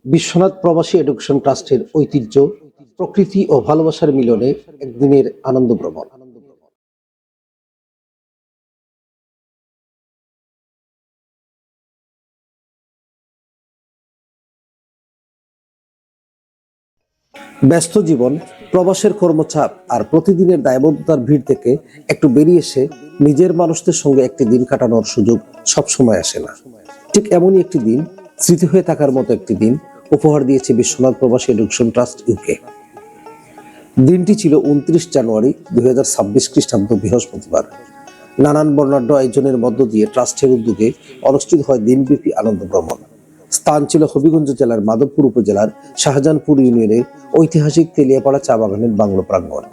Biswanath Probashi education ট্রাস্টের ঐতিহ্য, প্রকৃতি ও ভালোবাসার মিলনে একদিনের আনন্দ ভ্রমণ। ব্যস্ত জীবন, প্রবাসের কর্মচাপ আর প্রতিদিনের দায়বদ্ধতার ভিড় থেকে একটু বেরিয়ে এসে নিজের মানুষদের সঙ্গে একটি দিন কাটানোর সুযোগ সবসময় আসে না। ঠিক এমনই একটি দিন, স্মৃতি হয়ে থাকার মতো একটি দিন উপহার দিয়েছে Biswanath Probashi education trust UK. দিনটি ছিল 29 জানুয়ারি 2026 খ্রিস্টাব্দ, বৃহস্পতিবার। নানান বর্ণাঢ্য আয়োজনের মধ্য দিয়ে ট্রাস্টের উদ্যোগে অনুষ্ঠিত হয় দিনব্যাপী আনন্দ ভ্রমণ। স্থান ছিল হবিগঞ্জ জেলার মাধবপুর উপজেলার শাহজাহানপুর ইউনিয়নের ঐতিহাসিক তেলিয়াপাড়া চা বাগানের বাংলো প্রাঙ্গণ।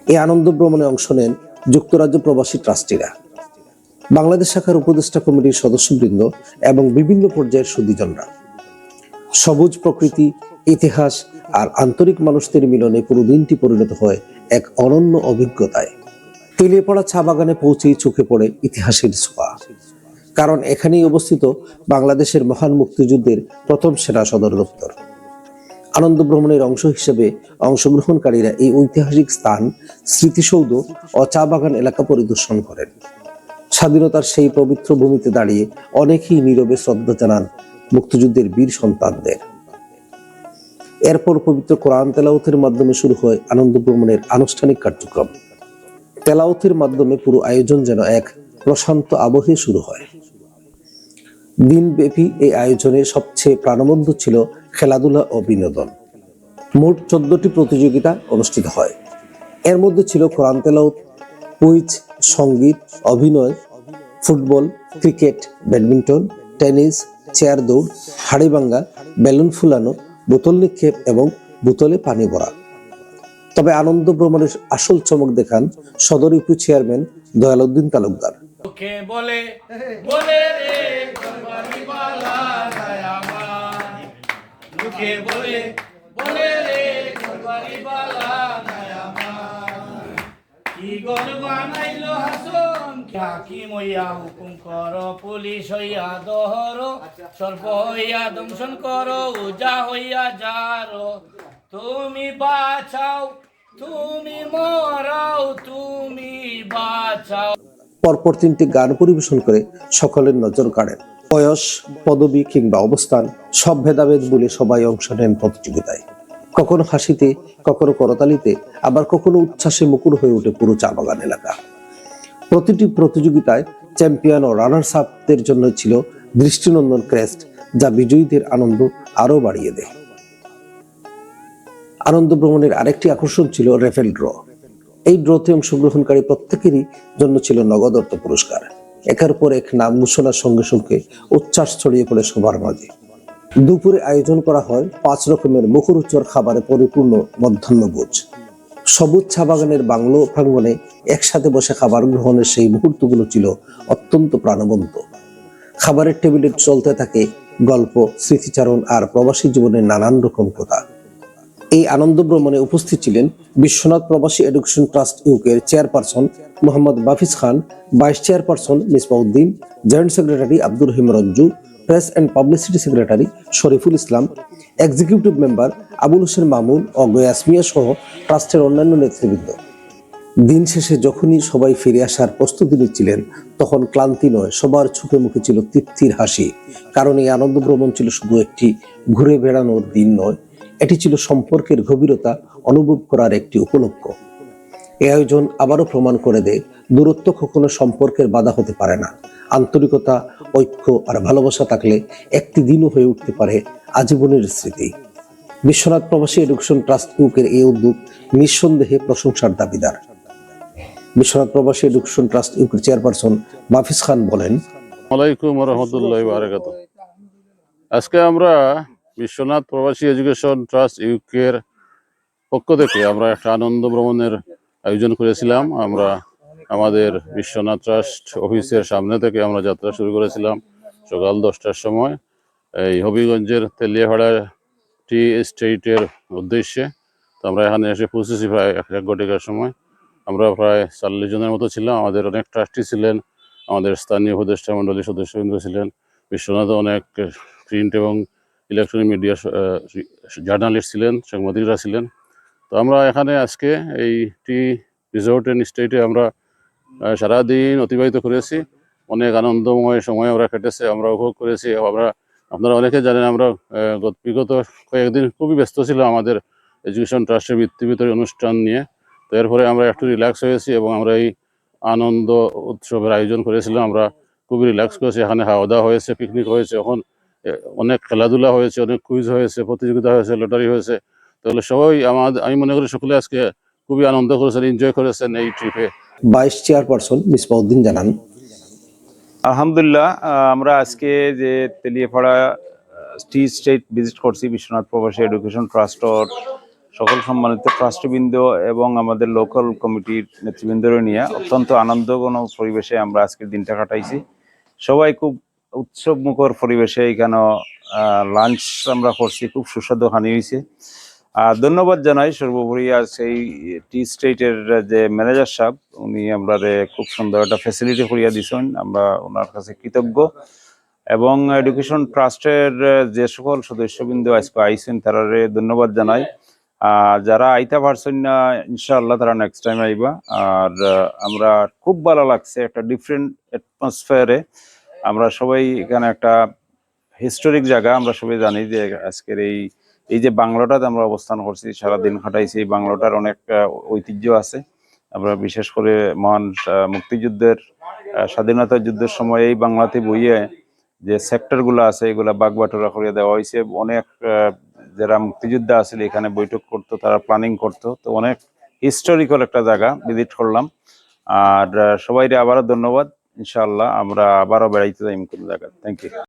এই আনন্দ ভ্রমণে অংশ নেন যুক্তরাজ্য প্রবাসী ট্রাস্টিরা, বাংলাদেশ শাখার উপদেষ্টা কমিটির সদস্যবৃন্দ এবং বিভিন্ন পর্যায়ের সুধীজনরা। সবুজ প্রকৃতি, ইতিহাস আর আন্তরিক মানুষদের মিলনে পুরো দিনটি পরিণত হয় এক অনন্য অভিজ্ঞতায়। তেলিয়াপাড়া চা বাগানে পৌঁছেই চোখে পড়ে ইতিহাসের ছোঁয়া, কারণ এখানেই অবস্থিত বাংলাদেশের মহান মুক্তিযুদ্ধের প্রথম সেনা সদর দপ্তর। আনন্দ ভ্রমণের অংশ হিসেবে অংশগ্রহণকারীরা এই ঐতিহাসিক স্থান, স্মৃতিসৌধ ও চা বাগান এলাকা পরিদর্শন করেন। স্বাধীনতার সেই পবিত্র ভূমিতে দাঁড়িয়ে অনেকেই নীরবে শ্রদ্ধা জানান মুক্তিযুদ্ধের বীর সন্তানদের। এরপর পবিত্র কোরআন তেলাওয়াতের মাধ্যমে শুরু হয় আনন্দ ভ্রমণের আনুষ্ঠানিক কার্যক্রম। তেলাওয়াতের মাধ্যমে পুরো আয়োজন যেন এক প্রশান্ত আবহে শুরু হয়। দিনব্যাপী এই আয়োজনে সবচেয়ে প্রাণবন্ত ছিল খেলাধুলা ও বিনোদন। মোট 14টি প্রতিযোগিতা অনুষ্ঠিত হয়। এর মধ্যে ছিল কোরআন তেলাওয়াত, কুইজ, সঙ্গীত, অভিনয়, football, cricket, badminton, tennis, chair দৌড়, হাড়িভাঙ্গা, বেলুন ফুলানো, বোতল নিক্ষেপ এবং বোতলে পানি ভরা। তবে আনন্দ ভ্রমণের আসল চমক দেখান সদর ইউপি চেয়ারম্যান দয়ালউদ্দিন তালুকদার। হাকিম হইয়া হুকুম কর, পুলিশ হইয়া দহর, সর্প হইয়া দংশন করো, উজা হইয়া যারো। তুমি বাঁচাও, তুমি মরাও, তুমি বাঁচাও। পরপর 3টি গান পরিবেশন করে সকলের নজর কাড়েন। বয়স, পদবি কিংবা অবস্থান সব ভেদাভেদ বলে সবাই অংশ নেন প্রতিযোগিতায়। কখনো হাসিতে, কখনো করতালিতে, আবার কখনো উচ্ছ্বাসে মুখর হয়ে ওঠে পুরো চা বাগান এলাকা। প্রতিটি প্রতিযোগিতায় চ্যাম্পিয়ন ও রানার্স আপদের জন্য ছিল দৃষ্টিনন্দন ক্রেস্ট, যা বিজয়ীদের আনন্দ আরো বাড়িয়ে দেয়। আনন্দ ভ্রমণের আরেকটি আকর্ষণ ছিল রেফেল ড্র। এই ড্রতে অংশগ্রহণকারী প্রত্যেকেরই জন্য ছিল নগদ অর্থ পুরস্কার। একের পর এক নাম ঘোষণার সঙ্গে সঙ্গে উচ্ছ্বাস ছড়িয়ে পড়ে সবার মাঝে। দুপুরে আয়োজন করা হয় 5 রকমের মুখরোচক খাবারে পরিপূর্ণ মধ্যাহ্নভোজ। সবুজ চা বাগানের বাংলো প্রাঙ্গণে একসাথে বসে খাবার গ্রহণের সেই মুহূর্তগুলো ছিল অত্যন্ত প্রাণবন্ত। খাবারের টেবিলে চলতে থাকে গল্প, স্মৃতিচারণ আর প্রবাসী জীবনের নানান রকম কথা। এই আনন্দ ভ্রমণে উপস্থিত ছিলেন বিশ্বনাথ প্রবাসী এডুকেশন ট্রাস্ট ইউকের chairperson Mohammad Bafiz Khan, vice chairperson Misbauddin, joint secretary Abdur Rahim Ranju, press and publicity secretary Shariful Islam, executive member Abul Hossain Mamun ও গয়াস মিয়া সহ ট্রাস্টের অন্যান্য নেতৃবৃন্দ। দিন শেষে যখনই সবাই ফিরে আসার প্রস্তুতি নিচ্ছিলেন, তখন ক্লান্তি নয়, সবার চোখে মুখে ছিল তৃপ্তির হাসি। কারণ এই আনন্দ ভ্রমণ ছিল শুধু একটি ঘুরে বেড়ানোর দিন নয়, এটি ছিল সম্পর্কের গভীরতা অনুভব করার একটি উপলক্ষ। এই আয়োজন আবারও প্রমাণ করে দেয়, দূরত্ব কখনো সম্পর্কের বাধা হতে পারে না। আন্তরিকতা, ঐক্য আর ভালোবাসা থাকলে একটি দিনও হয়ে উঠতে পারে আজীবনের স্মৃতি। বিশ্বনাথ প্রবাসী এডুকেশন ট্রাস্ট ইউকের এই উদ্যোগ নিঃসন্দেহে প্রশংসার দাবিদার। বিশ্বনাথ প্রবাসী এডুকেশন ট্রাস্ট ইউকের চেয়ারপারসন বাফিজ খান বলেন, আসসালামু আলাইকুম রহমতুল্লাহি ওয়া বারাকাতুহু। আজকে আমরা বিশ্বনাথ প্রবাসী এডুকেশন ট্রাস্ট ইউকের পক্ষ থেকে আমরা একটা আনন্দ ভ্রমণের আয়োজন করেছিলাম। আমরা আমাদের বিশ্বনাথ ট্রাস্ট অফিসের সামনে থেকে আমরা যাত্রা শুরু করেছিলাম সকাল 10টার সময় এই হবিগঞ্জের তেলিয়াপাড়া টি এস্টেটের উদ্দেশ্যে। তো আমরা এখানে এসে পৌঁছেছি প্রায় 1 ঘটিকার সময়। আমরা প্রায় 40 জনের মতো ছিলাম। আমাদের অনেক ট্রাস্টি ছিলেন, আমাদের স্থানীয় উপদেষ্টা মণ্ডলীর সদস্যবৃন্দ ছিলেন, বিশ্বনাথে অনেক প্রিন্ট এবং ইলেকট্রনিক মিডিয়া জার্নালিস্ট ছিলেন, সাংবাদিকরা ছিলেন। তো আমরা এখানে আজকে এই টি রিসোর্ট অ্যান্ড স্টেটে আমরা সারাদিন অতিবাহিত করেছি। অনেক আনন্দময় সময় আমরা কেটেছে, আমরা উপভোগ করেছি। আপনারা অনেকে জানেন আমরা বিগত কয়েকদিন খুবই ব্যস্ত ছিলাম আমাদের এডুকেশন ট্রাস্টের বৃত্তি অনুষ্ঠান নিয়ে। তো এরপরে আমরা একটু রিল্যাক্স হয়েছি এবং আমরা এই আনন্দ উৎসবের আয়োজন করেছিলাম। আমরা খুবই রিল্যাক্স করেছি, এখানে খাওয়া দাওয়া হয়েছে, পিকনিক হয়েছে, এখন অনেক খেলাধুলা হয়েছে, অনেক কুইজ হয়েছে, প্রতিযোগিতা হয়েছে, লটারি হয়েছে। তাহলে সবাই আমি মনে করি সকলে আজকে খুবই আনন্দ করেছেন, এনজয় করেছেন এই ট্রিপে। ভাইস চেয়ারপারসন মিসবাউদ্দিন জানান, আলহামদুলিল্লাহ, আমরা আজকে যে তেলিয়াপাড়া টি স্টেট ভিজিট করছি বিশ্বনাথ প্রবাসী এডুকেশন ট্রাস্টর সকল সম্মানিত ট্রাস্টবৃন্দ এবং আমাদের লোকাল কমিটির নেতৃবৃন্দরে নিয়ে অত্যন্ত আনন্দঘন পরিবেশে আমরা আজকের দিনটা কাটাইছি। সবাই খুব উৎসব মুখর পরিবেশে এখানে লাঞ্চ আমরা করছি, খুব সুস্বাদু হানি হয়েছে। ধন্যবাদ জানাই সর্বোপরি আজ এই টি স্টেটের যে ম্যানেজার সাহেব, উনি আমরা খুব সুন্দর একটা ফ্যাসিলিটি করিয়া দিছেন, আমরা ওনার কাছে কৃতজ্ঞ। এবং এডুকেশন ট্রাস্টের যে সকল সদস্যবৃন্দ আজকে আইসেন তারারে ধন্যবাদ জানাই। যারা আইতা পারছেন না ইনশাআল্লাহ তারা নেক্সট টাইম আইবা। আর আমরা খুব ভালো লাগছে, একটা ডিফারেন্ট অ্যাটমসফিয়ারে আমরা সবাই এখানে একটা হিস্টোরিক জায়গা। আমরা সবাই জানি যে আজকের এই যে বাংলোটাতে আমরা অবস্থান করছি, সারাদিন কাটাইছি, এই বাংলোটার অনেক ঐতিহ্য আছে। আমরা বিশেষ করে মহান মুক্তিযুদ্ধের স্বাধীনতা যুদ্ধের সময় এই বাংলাতে বইয়ে যে সেক্টরগুলো আছে এগুলা বাগবাটোরা করে দেওয়া হয়েছে। অনেক যারা মুক্তিযোদ্ধা আছিল এখানে বৈঠক করতো, তারা প্ল্যানিং করতো। তো অনেক হিস্টোরিক্যাল একটা জায়গা ভিজিট করলাম। আর সবাইকে আবারও ধন্যবাদ। ইনশাআল্লাহ আমরা আবারও বেড়াইতে যাই কোন জায়গায়। Thank you.